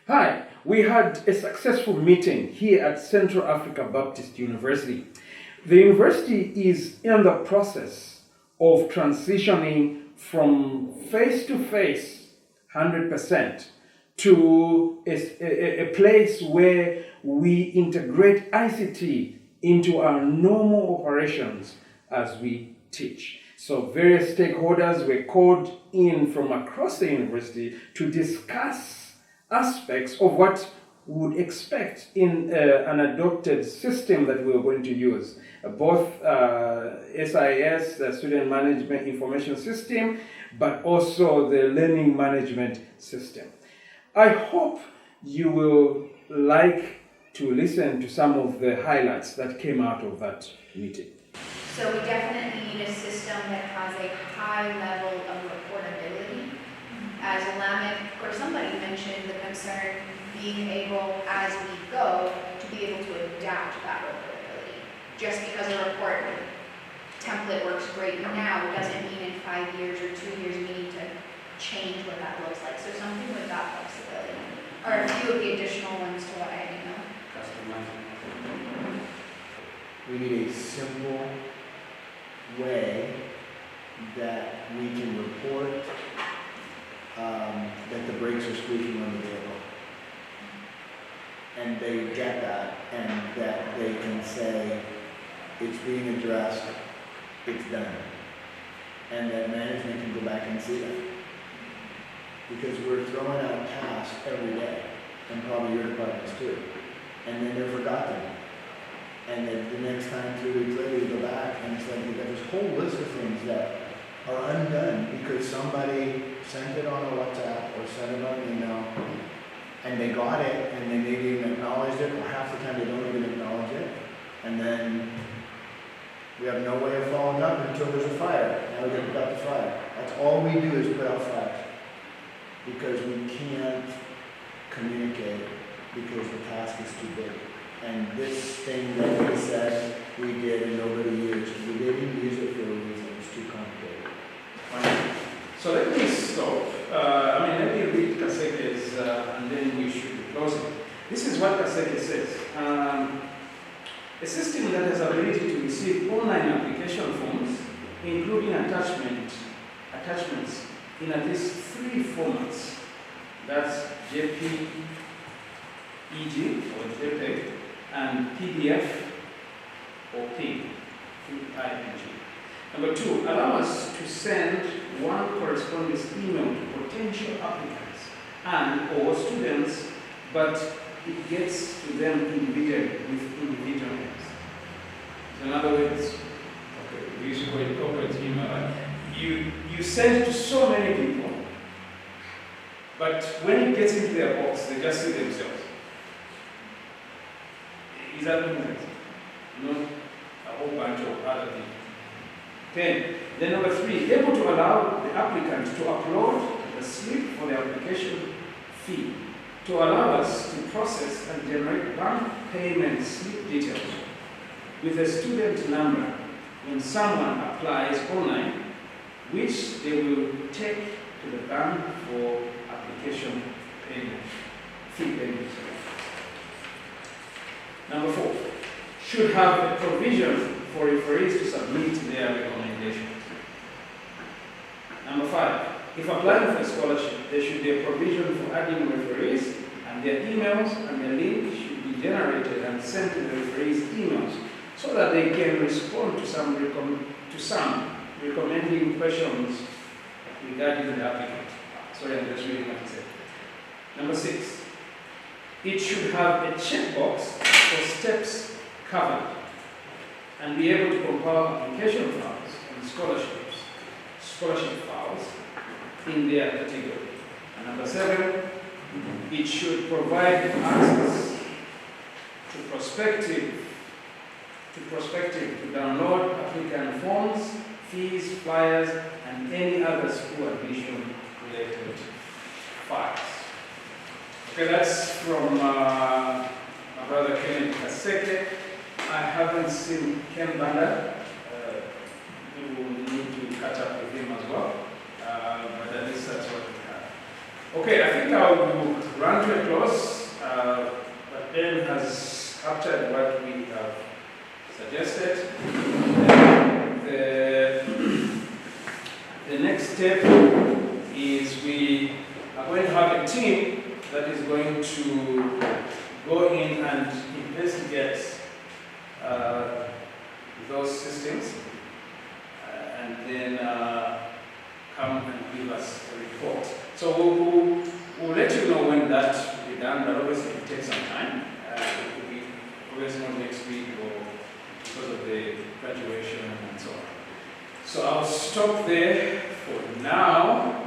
Hi, we had a successful meeting here at Central Africa Baptist University. The university is in the process of transitioning from face-to-face 100% to a place where we integrate ICT into our normal operations as we teach. So various stakeholders were called in from across the university to discuss aspects of what we would expect in an adopted system that we are going to use, both SIS, the Student Management Information System, but also the Learning Management System. I hope you will like to listen to some of the highlights that came out of that meeting. So we definitely need a system that has a high level of reportability. As Lamek, or somebody mentioned the concern being able, as we go, to be able to adapt that reportability. Just because a report template works great now doesn't mean in 5 years or 2 years we need to change what that looks like. So something with that flexibility. Or a few of the additional ones to what I know. We need a simple way that we can report that the brakes are squeaking on the vehicle. And they get that, and that they can say, it's being addressed, it's done. And that management can go back and see that. Because we're throwing out tasks every day, and probably your departments too. And then they're forgotten. And then the next time, 2 weeks later, you go back and it's like you've got this whole list of things that are undone because somebody sent it on a WhatsApp or sent it on an email and they got it and they maybe even acknowledged it, or half the time they don't even acknowledge it. And then we have no way of following up until there's a fire. Now we got the fire. That's all we do is put out fires because we can't communicate because the task is too big. And this thing that we said we did and nobody used, we didn't use it for a reason. It's too complicated. So let me stop. Let me read Kaseke's and then we should be closing. This is what Kaseke says. A system that has ability to receive online application forms, including attachments in at least 3 formats. That's JPEG or JPEG and PDF or PIG. Number 2, allow us to send one correspondence email to potential applicants and or students, but it gets to them individually with individual names. So in other words, we used to call it corporate email. Right? You send to so many people, but when it gets into their box, they just see themselves. Is that what it means? Not a whole bunch of other people. Then number 3, able to allow the applicant to upload the slip for the application fee, to allow us to process and generate bank payment slip details with a student number when someone applies online, which they will take to the bank for application payment, fee payment. Number 4, should have a provision for referees to submit their recommendations. Number 5, if applying for a scholarship, there should be a provision for adding referees, and their emails and their link should be generated and sent to the referees' emails so that they can respond to some recommending questions regarding the applicant. Sorry, I'm just reading what it said. Number 6, it should have a checkbox for steps covered and be able to compile application files and scholarship files in their category. And number 7, it should provide access to prospective to download applicant forms, fees, flyers, and any other school admission related files. Okay, that's from my brother Kenneth Kaseke. I haven't seen Ken Banda. We will need to catch up with him as well. But at least that's what we have. Okay, I think I will run to a close, but Ben has captured what we have suggested. The next step is we are going to have a team that is going to go in and investigate those systems and then come and give us a report. So we'll let you know when that will be done, but obviously it will take some time. It will be obviously not next week or because of the graduation and so on. So I'll stop there for now.